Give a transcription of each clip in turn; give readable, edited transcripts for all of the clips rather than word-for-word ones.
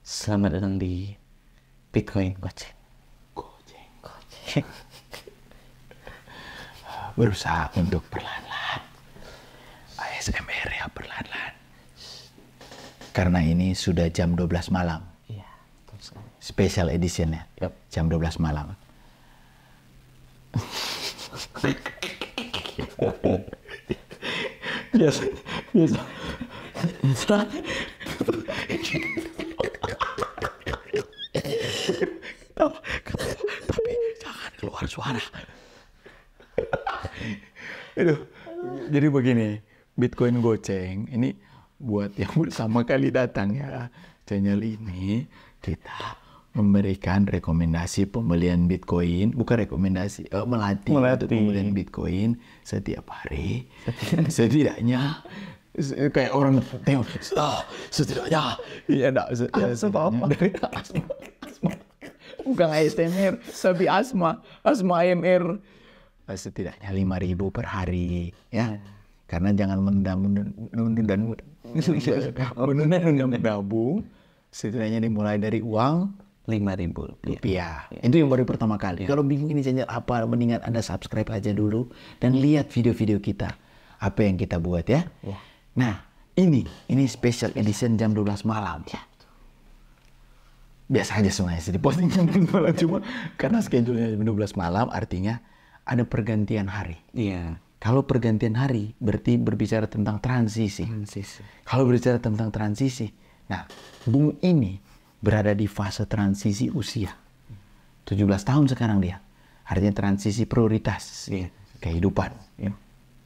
Selamat datang di Bitcoin Goceng. Berusaha untuk perlahan-lahan. ASMR ya, perlahan-lahan. Karena ini sudah jam 12 malam. Iya, betul sekali. Special edition ya. Yap. Jam 12 malam. Biasa. Tapi jangan keluar suara. Aduh. Jadi begini, Bitcoin Goceng ini buat yang pertama kali datang ya. Channel ini kita memberikan rekomendasi pembelian Bitcoin, bukan rekomendasi, melatih untuk pembelian Bitcoin setiap hari. Setidaknya kayak orang tengok, setidaknya ya enggak asma. Bukan ASMR, tapi asma AMR. Setidaknya 5.000 per hari ya. Karena jangan menunda-nunda menabung. Setidaknya dimulai dari uang 5.000 rupiah. Itu yang baru pertama kali. Kalau bingung ini channel apa, mendingan Anda subscribe aja dulu dan lihat video-video kita. Apa yang kita buat ya. Nah, ini special edition jam 12 malam. Biasa aja semuanya di posting jam 12 malam, cuma karena schedule-nya jam 12 malam artinya ada pergantian hari. Iya. Kalau pergantian hari berarti berbicara tentang transisi. Kalau berbicara tentang transisi, nah, Bung ini berada di fase transisi usia. 17 tahun sekarang dia. Artinya transisi prioritas kehidupan.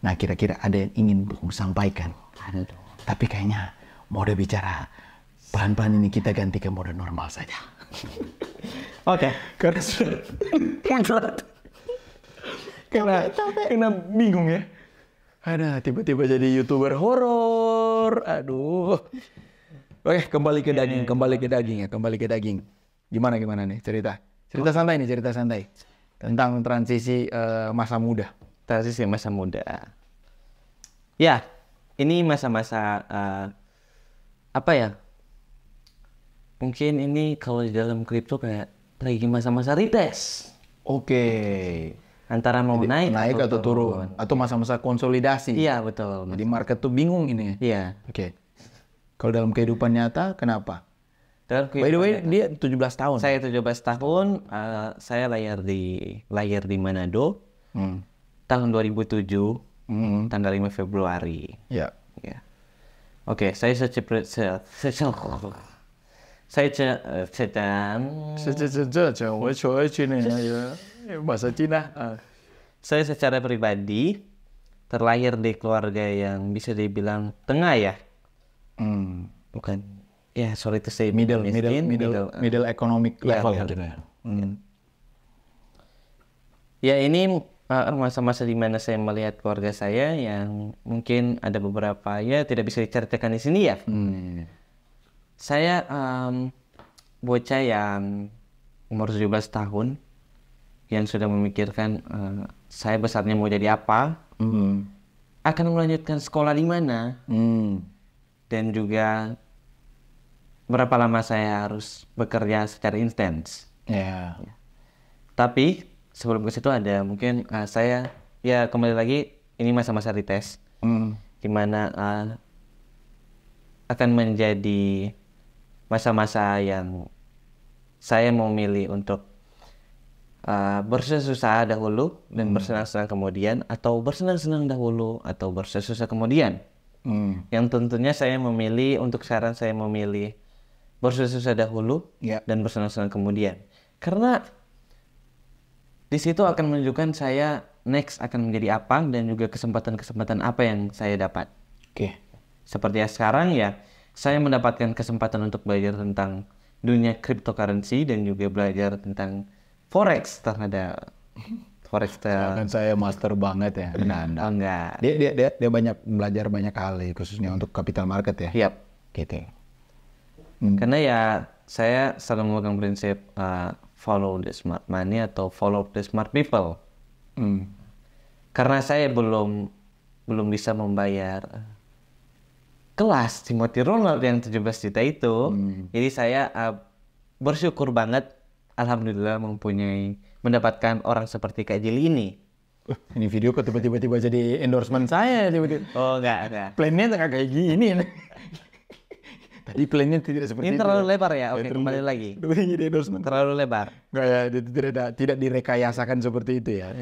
Nah, kira-kira ada yang ingin Bung sampaikan? Ada dong. Tapi kayaknya mode bicara pelan-pelan ini kita ganti ke mode normal saja. Oke. Karena sudah karena bingung ya. Ada tiba-tiba jadi YouTuber horor. Aduh. Oke, kembali ke daging. Gimana nih cerita santai tentang transisi masa muda. Transisi masa muda. Ya, ini masa-masa apa ya? Mungkin ini kalau di dalam kripto kayak lagi masa-masa retest. Oke. Antara mau naik atau turun. Atau masa-masa konsolidasi. Iya, betul. Jadi market tuh bingung ini. Iya. Oke. Kalau dalam kehidupan nyata, kenapa? By the way, dia 17 tahun. Saya 17 tahun, saya lahir di Manado, tahun 2007, tanggal 5 Februari. Ya. Oke, saya bahasa Cina. Saya secara pribadi terlahir di keluarga yang bisa dibilang tengah ya. Bukan. Ya, sorry to say Middle economic level. Ya, ini masa-masa di mana saya melihat keluarga saya yang mungkin ada beberapa ya tidak bisa diceritakan di sini ya. Saya bocah yang umur 17 tahun yang sudah memikirkan saya besarnya mau jadi apa, akan melanjutkan sekolah di mana, dan juga berapa lama saya harus bekerja secara intens. Tapi sebelum ke situ ada mungkin saya ya kembali lagi ini masa-masa retest, di mana akan menjadi masa-masa yang saya memilih untuk bersusah-susah dahulu dan bersenang-senang kemudian, atau bersenang-senang dahulu atau bersusah-susah kemudian. Yang tentunya saya memilih untuk sekarang saya memilih bersusah-susah dahulu dan bersenang-senang kemudian. Karena di situ akan menunjukkan saya next akan menjadi apa dan juga kesempatan-kesempatan apa yang saya dapat. Seperti yang sekarang ya, saya mendapatkan kesempatan untuk belajar tentang dunia cryptocurrency dan juga belajar tentang forex terhadap forex. Kan saya master banget ya. Oh, enggak. Dia banyak belajar banyak hal khususnya untuk capital market ya. Yap. Gitu. Karena ya saya selalu memegang prinsip follow the smart money atau follow the smart people. Karena saya belum bisa membayar sekelas Timothy Ronald yang 17 juta itu. Jadi saya bersyukur banget, alhamdulillah mendapatkan orang seperti Kak Jili ini. Ini video kok tiba-tiba jadi endorsement saya tiba-tiba. Oh enggak. Plannya nggak kayak gini. Tadi plannya tidak seperti Ini itu. terlalu lebar ya. Oke, kembali lagi. Jadi endorsement. Terlalu lebar. Nggak ya, tidak direkayasakan seperti itu ya.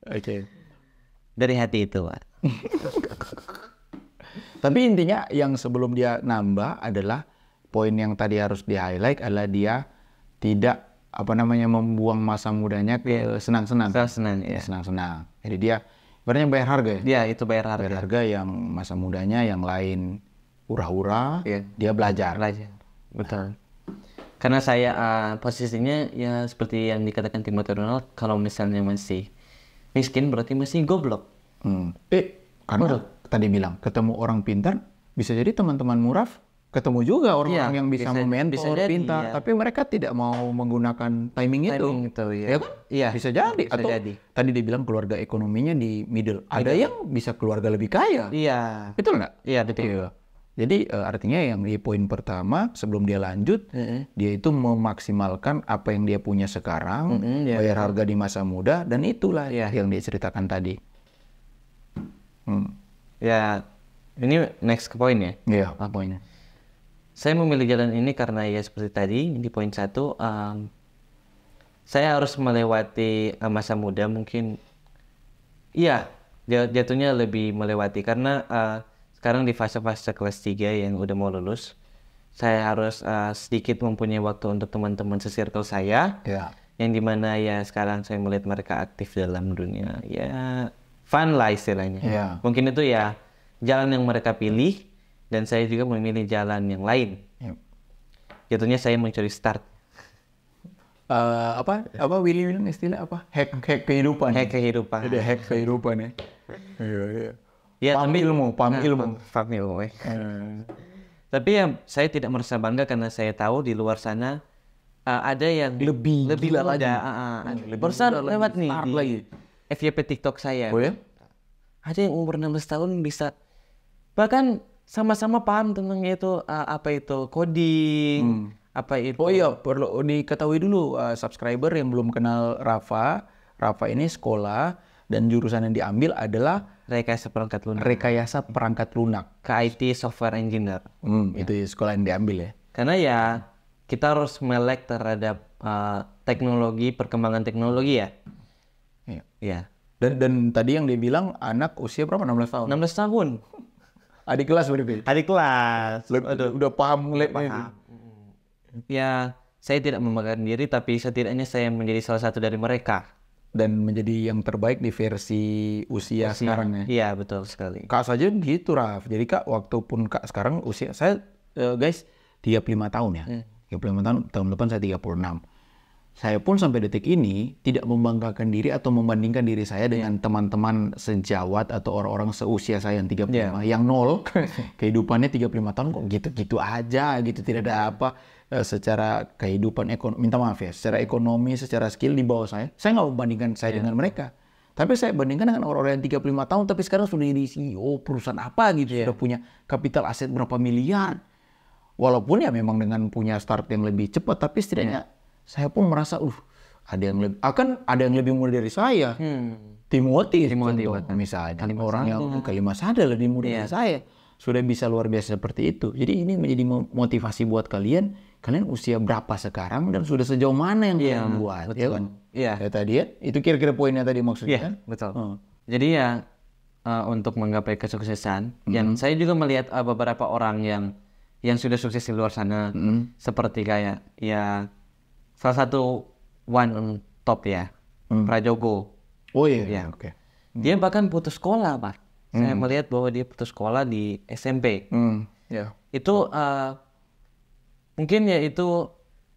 Oke. Dari hati itu, Pak. Tapi intinya yang sebelum dia nambah adalah poin yang tadi harus di-highlight adalah dia tidak membuang masa mudanya ke senang-senang. Senang-senang, ya. Senang-senang. Jadi dia ibaratnya bayar harga ya? Iya, itu bayar harga. Bayar harga yang masa mudanya yang lain hura-hura, Iya. dia belajar. Betul. Karena saya posisinya ya seperti yang dikatakan Timothy Ronald, kalau misalnya masih miskin berarti masih goblok. Karena tadi bilang ketemu orang pintar, bisa jadi teman-teman muraf ketemu juga orang-orang yang bisa mementor, pintar, tapi mereka tidak mau menggunakan timing itu. Ya kan? Iya. Bisa jadi. Bisa jadi. Tadi dia bilang keluarga ekonominya di middle. Ada yang bisa keluarga lebih kaya. Iya. Betul nggak? Iya, betul. Iya. Jadi artinya yang di poin pertama sebelum dia lanjut, dia itu memaksimalkan apa yang dia punya sekarang, bayar harga di masa muda, dan itulah yang dia ceritakan tadi. Ya, ini next ke poin ya? Iya, poinnya. Saya memilih jalan ini karena ya seperti tadi di poin 1, saya harus melewati masa muda mungkin. Iya, jatuhnya lebih melewati karena sekarang di fase-fase kelas 3 yang udah mau lulus, saya harus sedikit mempunyai waktu untuk teman-teman se-circle saya, yang dimana ya sekarang saya melihat mereka aktif dalam dunia ya fun lah istilahnya. Mungkin itu ya jalan yang mereka pilih, dan saya juga memilih jalan yang lain. Jatuhnya saya mencuri start. Willy bilang istilah apa? Hack kehidupan. Hack kehidupan. Ada hack kehidupan ya. Iya. Ya, paham ilmu. Tapi ya saya tidak merasa bangga karena saya tahu di luar sana ada yang lebih gila muda. Barusan lewat nih di lagi. FYP TikTok saya. Oh ya? Ada yang umur 16 tahun bisa bahkan sama-sama paham tentang itu apa itu coding, apa itu. Oh iya, perlu diketahui dulu subscriber yang belum kenal Rafa. Rafa ini sekolah dan jurusan yang diambil adalah rekayasa perangkat lunak. Ke IT software engineer. Itu sekolah yang diambil ya. Karena ya kita harus melek terhadap teknologi, perkembangan teknologi ya. Iya. Dan tadi yang dia bilang anak usia berapa? 16 tahun. 16 tahun. Adik kelas berarti? Adik kelas. Udah paham paham. Ya, saya tidak membanggakan diri, tapi setidaknya saya menjadi salah satu dari mereka. Dan menjadi yang terbaik di versi usia sekarang ya? Iya, betul sekali. Kak saja gitu, Raf. Jadi Kak, waktu pun Kak sekarang usia, saya guys, 35 tahun ya. 35 tahun, tahun depan saya 36. Saya pun sampai detik ini tidak membanggakan diri atau membandingkan diri saya dengan teman-teman sejawat atau orang-orang seusia saya yang 35, yang nol. Kehidupannya 35 tahun kok gitu-gitu aja gitu, tidak ada apa secara kehidupan ekonomi, minta maaf ya, secara ekonomi, secara skill di bawah saya nggak membandingkan saya dengan mereka. Tapi saya bandingkan dengan orang-orang yang 35 tahun tapi sekarang sudah jadi CEO perusahaan apa gitu, sudah punya kapital aset berapa miliar. Walaupun ya memang dengan punya start yang lebih cepat, tapi setidaknya saya pun merasa, ada yang lebih muda dari saya. Timothy misalnya, orang yang kelima sadar lebih muda dari saya, sudah bisa luar biasa seperti itu. Jadi ini menjadi motivasi buat kalian usia berapa sekarang dan sudah sejauh mana yang kalian buat, ya kan? Iya. Ya tadi ya, itu kira-kira poinnya tadi maksudnya kan? Betul. Jadi ya untuk menggapai kesuksesan, yang saya juga melihat beberapa orang yang sudah sukses di luar sana, seperti kayak ya salah satu one on top ya, Prajogo. Oh iya. Oke. Dia bahkan putus sekolah, Pak. Saya melihat bahwa dia putus sekolah di SMP. Itu mungkin ya itu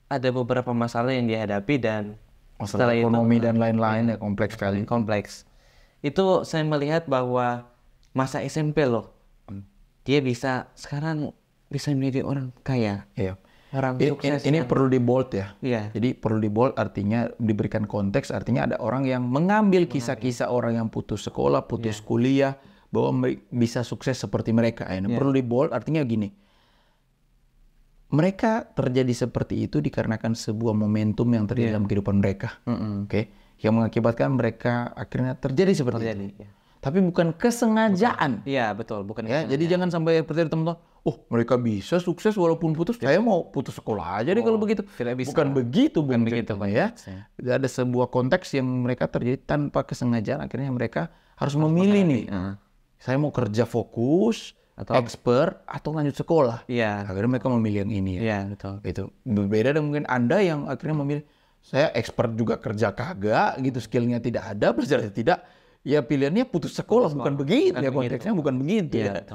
ada beberapa masalah yang dihadapi dan masalah ekonomi dan lain-lain ya, kompleks sekali. Kompleks. Itu saya melihat bahwa masa SMP loh, dia sekarang bisa menjadi orang kaya. Iya. Orang sukses. Ini perlu di bold ya. Iya. Jadi perlu di bold artinya diberikan konteks, artinya ada orang yang mengambil kisah-kisah orang yang putus sekolah, putus kuliah, bahwa bisa sukses seperti mereka. Perlu di bold, artinya gini. Mereka terjadi seperti itu dikarenakan sebuah momentum yang terjadi dalam kehidupan mereka. Yang mengakibatkan mereka akhirnya terjadi seperti itu. Tapi bukan kesengajaan. Iya, betul. Bukan kesengajaan. Jadi jangan sampai seperti teman-teman, mereka bisa sukses walaupun putus. Saya mau putus sekolah aja deh kalau begitu. Bukan begitu, bukan begitu, Pak ya. Ada sebuah konteks yang mereka terjadi tanpa kesengajaan. Akhirnya mereka harus memilih nih. Saya mau kerja fokus, atau expert, atau lanjut sekolah. Akhirnya mereka memilih yang ini. Betul. Itu berbeda dengan mungkin Anda yang akhirnya memilih, saya expert juga kerja kagak, gitu, skillnya tidak ada, belajar tidak. Ya pilihannya putus sekolah, bukan begitu ya, konteksnya bukan begitu ya.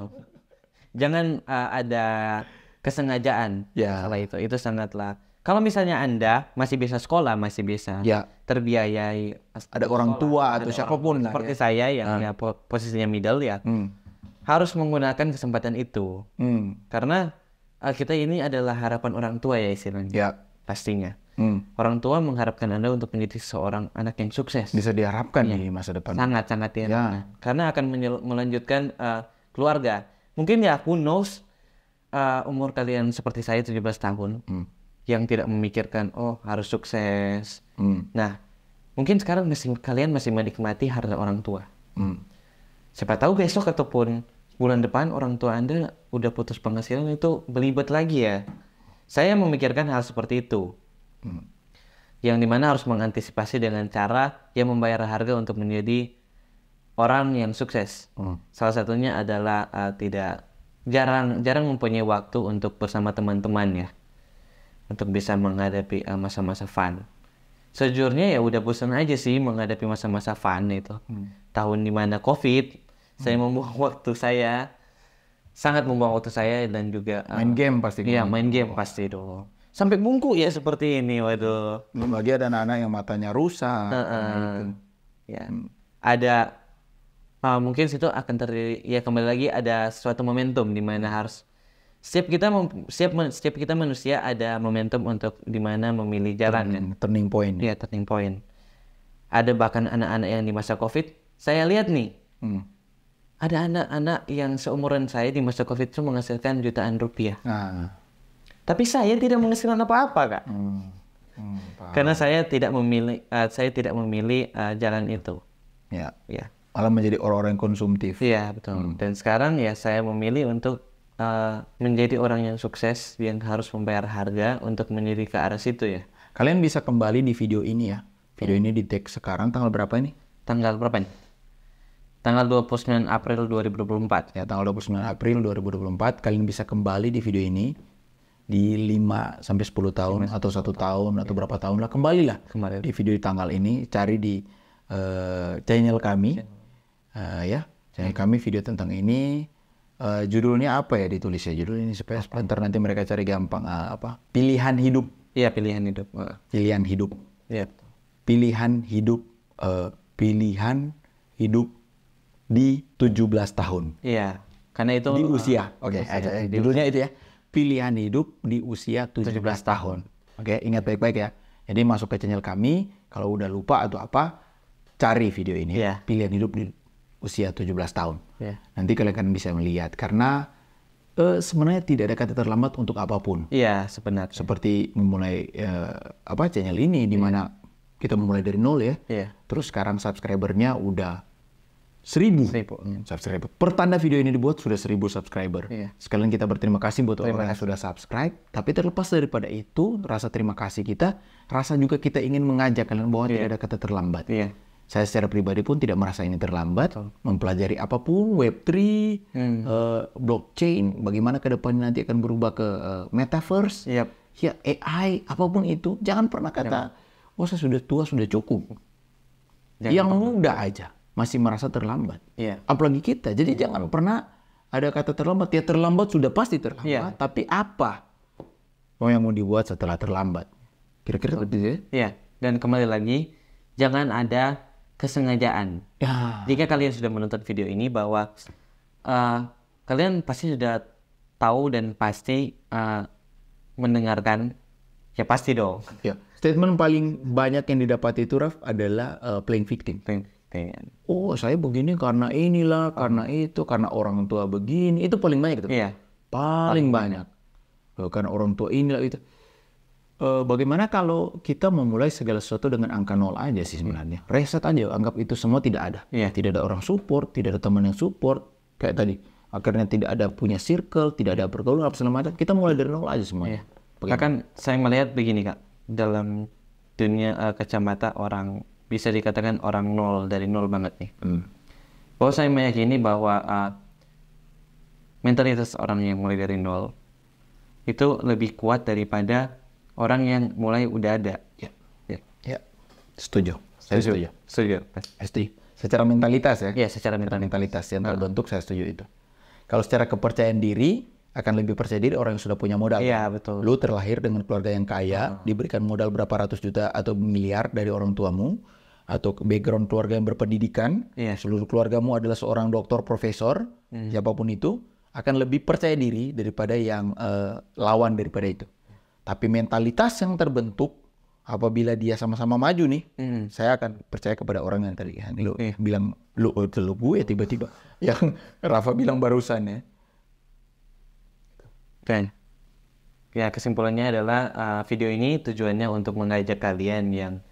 Jangan ada kesengajaan salah itu sangatlah. Kalau misalnya Anda masih bisa sekolah, masih bisa terbiayai, ada orang tua atau siapapun seperti saya yang posisinya middle harus menggunakan kesempatan itu. Karena kita ini adalah harapan orang tua ya istilahnya. Pastinya. Orang tua mengharapkan Anda untuk menjadi seorang anak yang sukses. Bisa diharapkan di masa depan. Sangat-sangat karena akan melanjutkan keluarga. Mungkin ya, who knows, umur kalian seperti saya 17 tahun, yang tidak memikirkan, harus sukses. Nah, mungkin sekarang kalian masih menikmati harta orang tua. Siapa tahu besok ataupun bulan depan orang tua Anda udah putus penghasilan, itu belibet lagi ya. Saya memikirkan hal seperti itu. Yang dimana harus mengantisipasi dengan cara yang membayar harga untuk menjadi orang yang sukses. Salah satunya adalah jarang mempunyai waktu untuk bersama teman-teman ya, untuk bisa menghadapi masa-masa fun. Sejujurnya ya udah bosan aja sih menghadapi masa-masa fun itu. Tahun dimana COVID, saya membuang waktu saya, sangat membuang waktu saya, dan juga main game pasti. Iya, main game pasti dong. Sampai bungkuk ya seperti ini, waduh. Belum lagi ada anak-anak yang matanya rusak. Ada mungkin situ akan terjadi ya, kembali lagi ada suatu momentum di mana harus setiap kita manusia ada momentum untuk di mana memilih jalan. Turning point. Iya, turning point. Ada bahkan anak-anak yang di masa COVID, saya lihat nih. Ada anak-anak yang seumuran saya di masa COVID itu menghasilkan jutaan rupiah. Tapi saya tidak menghasilkan apa-apa, Kak. Karena saya tidak memilih jalan itu. Ya. Malah menjadi orang-orang konsumtif. Iya, betul. Dan sekarang ya saya memilih untuk menjadi orang yang sukses, yang harus membayar harga untuk menjadi ke arah situ ya. Kalian bisa kembali di video ini ya. Video ini di tag sekarang tanggal berapa ini? Tanggal berapa nih? Tanggal 29 April 2024. Ya, tanggal 29 April 2024 kalian bisa kembali di video ini. Di 5 sampai 10 tahun atau 1 tahun atau berapa tahun lah, kembalilah di video di tanggal ini, cari di channel kami channel kami, video tentang ini, judulnya apa ya, ditulis ya judul ini supaya ntar nanti mereka cari gampang. Pilihan hidup. Iya, pilihan hidup. Pilihan hidup. Iya. Pilihan hidup. Pilihan hidup di 17 tahun. Iya, karena itu di usia. Judulnya itu ya. Pilihan hidup di usia 17 tahun. Ingat baik-baik ya. Jadi masuk ke channel kami, kalau udah lupa atau apa, cari video ini. Pilihan hidup di usia 17 tahun. Nanti kalian bisa melihat, karena sebenarnya tidak ada kata terlambat untuk apapun. Iya, sebenarnya. Seperti memulai channel ini, di mana kita memulai dari nol ya. Terus sekarang subscribernya udah 1000 subscriber. Pertanda video ini dibuat sudah 1000 subscriber. Sekalian kita berterima kasih buat orang yang sudah subscribe. Tapi terlepas daripada itu, rasa terima kasih kita, rasa juga kita ingin mengajak kalian bahwa tidak ada kata terlambat. Saya secara pribadi pun tidak merasa ini terlambat. Mempelajari apapun, Web3, blockchain, bagaimana ke depannya nanti akan berubah ke metaverse, ya AI, apapun itu. Jangan pernah kata, saya sudah tua, sudah cukup. Yang muda aja masih merasa terlambat. Apalagi kita. Jadi jangan pernah ada kata terlambat. Ya terlambat sudah pasti terlambat. Tapi apa yang mau dibuat setelah terlambat? Kira-kira seperti itu ya. Dan kembali lagi, jangan ada kesengajaan. Jika kalian sudah menonton video ini bahwa kalian pasti sudah tahu dan pasti mendengarkan. Ya pasti dong. Statement paling banyak yang didapati itu, Raf, adalah playing victim. Oh, saya begini karena inilah, karena itu, karena orang tua begini. Itu paling banyak itu. Iya. Paling banyak. Karena orang tua inilah itu. Bagaimana kalau kita memulai segala sesuatu dengan angka 0 aja sih sebenarnya. Reset aja, anggap itu semua tidak ada. Iya. Tidak ada orang support, tidak ada teman yang support. Kayak tadi, akhirnya tidak ada punya circle, tidak ada pergaulan, apa segala macam. Kita mulai dari 0 aja semuanya. Bahkan saya melihat begini Kak, dalam dunia kacamata orang, bisa dikatakan orang nol, dari nol banget nih. Bahwa saya meyakini bahwa mentalitas orang yang mulai dari nol itu lebih kuat daripada orang yang mulai udah ada. Ya. Setuju. Saya setuju. Setuju. Secara mentalitas ya. Iya, secara mentalitas yang terbentuk, saya setuju itu. Kalau secara kepercayaan diri, akan lebih percaya diri orang yang sudah punya modal. Iya, betul. Lu terlahir dengan keluarga yang kaya, diberikan modal berapa ratus juta atau miliar dari orang tuamu, atau background keluarga yang berpendidikan, seluruh keluargamu adalah seorang doktor, profesor, siapapun itu, akan lebih percaya diri daripada yang lawan daripada itu. Tapi mentalitas yang terbentuk apabila dia sama-sama maju nih, saya akan percaya kepada orang yang tadi lu bilang, lu gue tiba-tiba yang Rafa bilang barusan ya. Dan ya, kesimpulannya adalah video ini tujuannya untuk mengajak kalian yang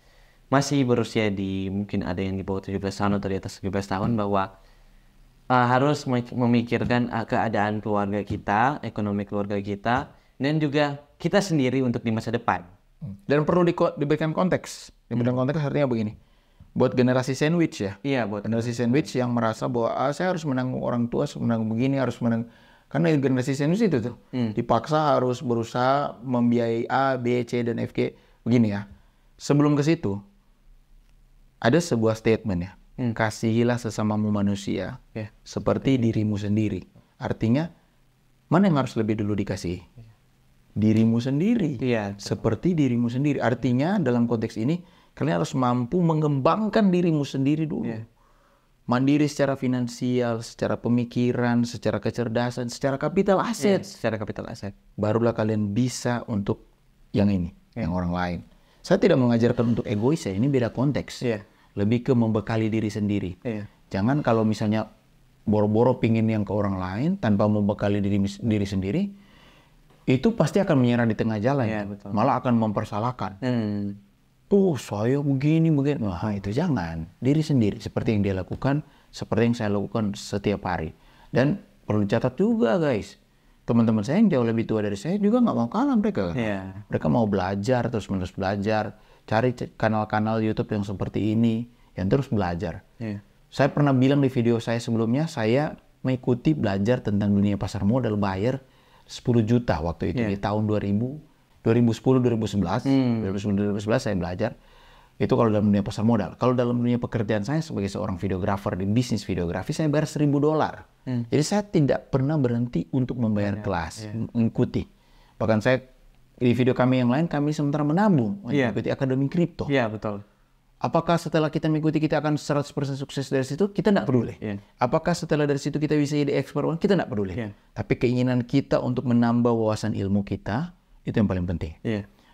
masih berusia di, mungkin ada yang di bawah 17 tahun atau di atas 17 tahun, bahwa harus memikirkan keadaan keluarga kita, ekonomi keluarga kita, dan juga kita sendiri untuk di masa depan. Dan perlu diberikan konteks. Diberikan konteks artinya begini. Buat generasi sandwich ya. Iya, buat generasi sandwich yang merasa bahwa saya harus menanggung orang tua, menanggung begini, harus menanggung. Karena generasi sandwich itu tuh dipaksa harus berusaha membiayai A, B, C, dan F, G. Begini ya. Sebelum ke situ, ada sebuah statement ya. Kasihilah sesamamu manusia seperti dirimu sendiri. Artinya, mana yang harus lebih dulu dikasihi? Dirimu sendiri. Seperti dirimu sendiri. Artinya dalam konteks ini, kalian harus mampu mengembangkan dirimu sendiri dulu. Mandiri secara finansial, secara pemikiran, secara kecerdasan, secara kapital aset. Barulah kalian bisa untuk yang ini, yang orang lain. Saya tidak mengajarkan untuk egois ya, ini beda konteks. Lebih ke membekali diri sendiri. Jangan kalau misalnya boro-boro pingin yang ke orang lain tanpa membekali diri sendiri, itu pasti akan menyerah di tengah jalan. Malah akan mempersalahkan. Saya begini. Wah, itu jangan. Diri sendiri. Seperti yang dia lakukan, seperti yang saya lakukan setiap hari. Dan perlu dicatat juga, guys. Teman-teman saya yang jauh lebih tua dari saya juga nggak mau kalah mereka. Mereka mau belajar, terus-menerus belajar. Cari kanal-kanal YouTube yang seperti ini, yang terus belajar. Saya pernah bilang di video saya sebelumnya, saya mengikuti belajar tentang dunia pasar modal, bayar 10 juta waktu itu di tahun 2010-2011 saya belajar itu kalau dalam dunia pasar modal. Kalau dalam dunia pekerjaan saya sebagai seorang videografer di bisnis videografi, saya bayar $1.000. Jadi saya tidak pernah berhenti untuk membayar kelas, mengikuti. Bahkan saya di video kami yang lain, kami sementara menabung mengikuti akademi kripto. Betul. Apakah setelah kita mengikuti kita akan 100% sukses dari situ? Kita tidak peduli. Apakah setelah dari situ kita bisa jadi expert? Kita tidak peduli. Tapi keinginan kita untuk menambah wawasan ilmu kita, itu yang paling penting.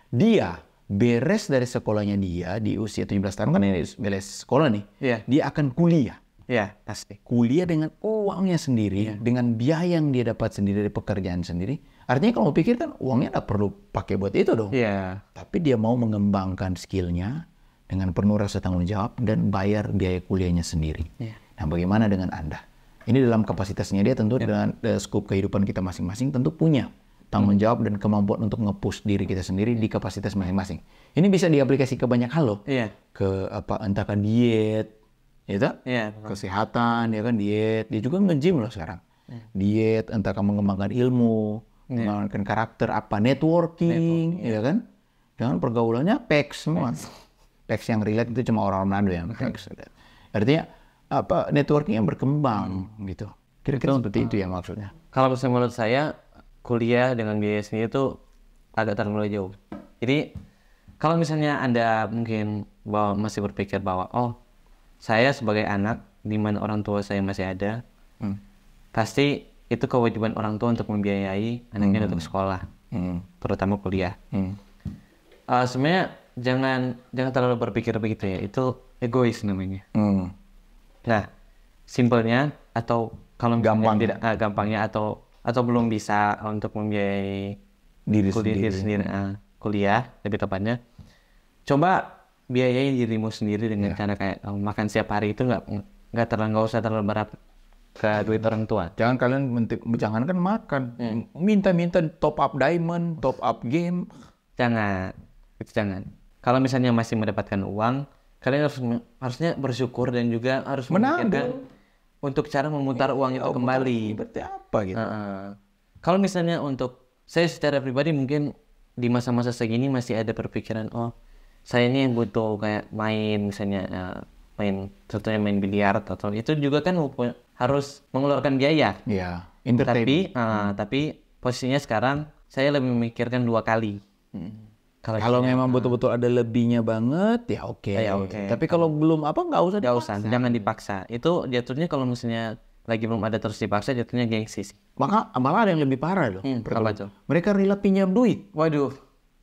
Dia beres dari sekolahnya dia di usia 17 tahun, kan ini beres sekolah nih. Dia akan kuliah. Pasti. Kuliah dengan uangnya sendiri, dengan biaya yang dia dapat sendiri dari pekerjaan sendiri. Artinya kalau mau pikir kan uangnya tidak perlu pakai buat itu dong. Tapi dia mau mengembangkan skillnya dengan penuh rasa tanggung jawab dan bayar biaya kuliahnya sendiri. Nah, bagaimana dengan Anda? Ini dalam kapasitasnya dia tentu dengan skop kehidupan kita masing-masing tentu punya tanggung jawab dan kemampuan untuk nge-push diri kita sendiri di kapasitas masing-masing. Ini bisa diaplikasi ke banyak hal loh. Ke entah ke diet, kesehatan, ya kan, diet. Dia juga nge-gym loh sekarang. Diet, entah mengembangkan ilmu, mengembangkan karakter, networking, ya kan? Dengan pergaulannya PEX semua. PEX yang relate itu cuma orang Manado yang PEX. Artinya networking yang berkembang gitu. Kira-kira seperti itu ya maksudnya. Kalau menurut saya, kuliah dengan biaya sendiri itu agak terlalu jauh. Jadi kalau misalnya Anda mungkin masih berpikir bahwa saya sebagai anak di mana orang tua saya masih ada, pasti itu kewajiban orang tua untuk membiayai anaknya untuk sekolah, terutama kuliah. Sebenarnya jangan terlalu berpikir begitu ya, itu egois namanya. Nah, simpelnya atau kalau Gampangnya. tidak gampangnya atau belum bisa untuk membiayai Diri diri sendiri kuliah lebih tepatnya, coba biayain dirimu sendiri dengan cara kayak makan setiap hari itu nggak usah terlalu berat ke duit orang tua. Jangan kan makan, minta top up diamond, top up game. Jangan. Kalau misalnya masih mendapatkan uang, kalian harusnya bersyukur dan juga harus memikirkan untuk cara memutar uang itu kembali. Berarti apa gitu? Kalau misalnya untuk saya secara pribadi mungkin di masa-masa segini masih ada berpikiran, saya ini butuh kayak main misalnya contohnya main biliar atau itu juga kan harus mengeluarkan biaya. Iya, entertainment. Tapi posisinya sekarang saya lebih memikirkan 2 kali. Kalau memang betul-betul ada lebihnya banget, ya oke. Tapi kalau belum nggak usah. Jangan dipaksa. Itu jatuhnya kalau misalnya lagi belum ada terus dipaksa, jatuhnya gengsi sih. Malah ada yang lebih parah loh. Apa tuh? Mereka rela pinjam duit. Waduh.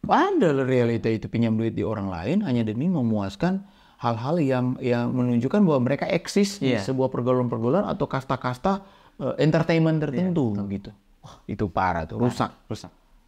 Ada realita itu pinjam duit di orang lain hanya demi memuaskan hal-hal yang menunjukkan bahwa mereka eksis di sebuah pergaulan-pergaulan atau kasta-kasta entertainment tertentu gitu. Wah, itu parah tuh, rusak.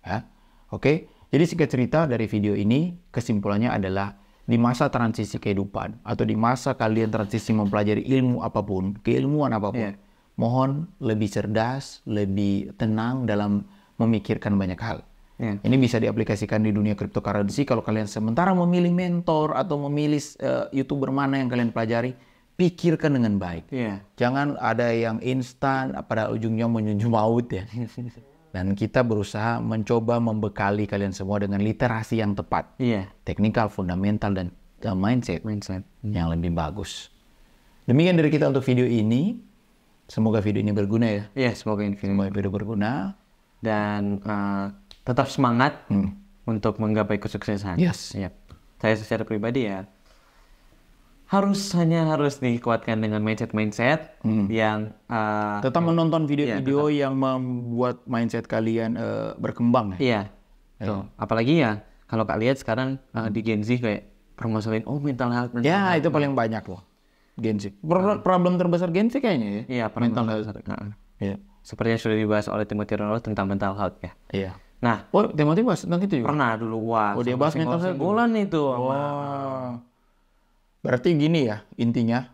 Ya. Oke. Jadi singkat cerita dari video ini, kesimpulannya adalah di masa transisi kehidupan atau di masa kalian transisi mempelajari ilmu apapun, keilmuan apapun, mohon lebih cerdas, lebih tenang dalam memikirkan banyak hal. Ini bisa diaplikasikan di dunia cryptocurrency. Kalau kalian sementara memilih mentor atau memilih YouTuber mana yang kalian pelajari, pikirkan dengan baik. Jangan ada yang instan, pada ujungnya menuju maut ya. Dan kita berusaha mencoba membekali kalian semua dengan literasi yang tepat. Teknikal, fundamental, dan mindset yang lebih bagus. Demikian dari kita untuk video ini. Semoga video ini berguna ya. Semoga video berguna. Dan tetap semangat untuk menggapai kesuksesan. Saya secara pribadi ya harus dikuatkan dengan mindset yang tetap menonton video-video yang membuat mindset kalian berkembang ya. Apalagi ya kalau kalian sekarang di Gen Z kayak permasalahan mental health. Itu paling banyak loh Gen Z. Problem terbesar Gen Z kayaknya ya. Mental health. Seperti yang sudah dibahas oleh Timothy Ronaldo tentang mental health ya. Nah, Timothy bahas tentang itu juga. Pernah dulu dia bahas mental health. Bulan itu. Berarti gini ya, intinya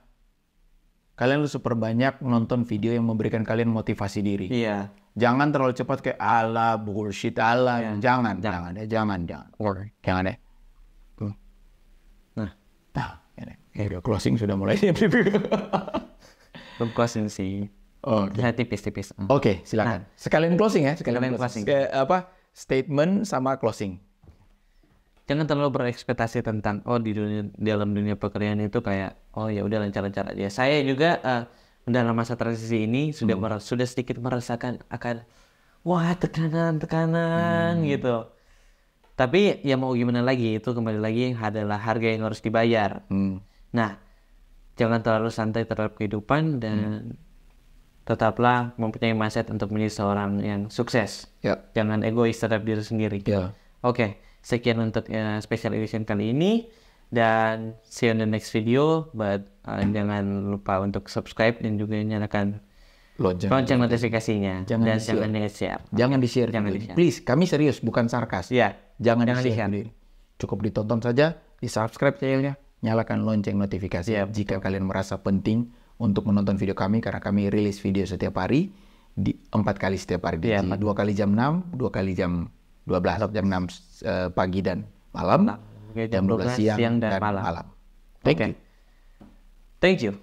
kalian harus perbanyak nonton video yang memberikan kalian motivasi diri. Jangan terlalu cepat kayak ala bullshit ala. Jangan. Nah, closing sudah mulai. Belum closing sih. Tipis-tipis. Oke, silakan. Sekalian closing ya, sekalian closing. Statement sama closing. Jangan terlalu berekspektasi tentang dalam dunia pekerjaan itu kayak ya udah lancar-lancar aja. Saya juga dalam masa transisi ini sudah sedikit merasakan akan tekanan gitu. Tapi ya mau gimana lagi, itu kembali lagi adalah harga yang harus dibayar. Nah, jangan terlalu santai terhadap kehidupan dan tetaplah mempunyai mindset untuk menjadi seorang yang sukses. Jangan egois terhadap diri sendiri. Oke. Sekian untuk special edition kali ini dan see you in the next video. But jangan lupa untuk subscribe dan juga nyalakan lonceng notifikasinya. Jangan di-share. Jangan di-share. Please, kami serius, bukan sarkas. Jangan di-share. Cukup ditonton saja, di-subscribe channelnya, nyalakan lonceng notifikasi. Jika kalian merasa penting untuk menonton video kami, karena kami rilis video setiap hari, 4 kali setiap hari. 2 kali jam 6, 2 kali jam 12, jam 6 pagi dan malam, jam 12 siang dan malam. Thank you.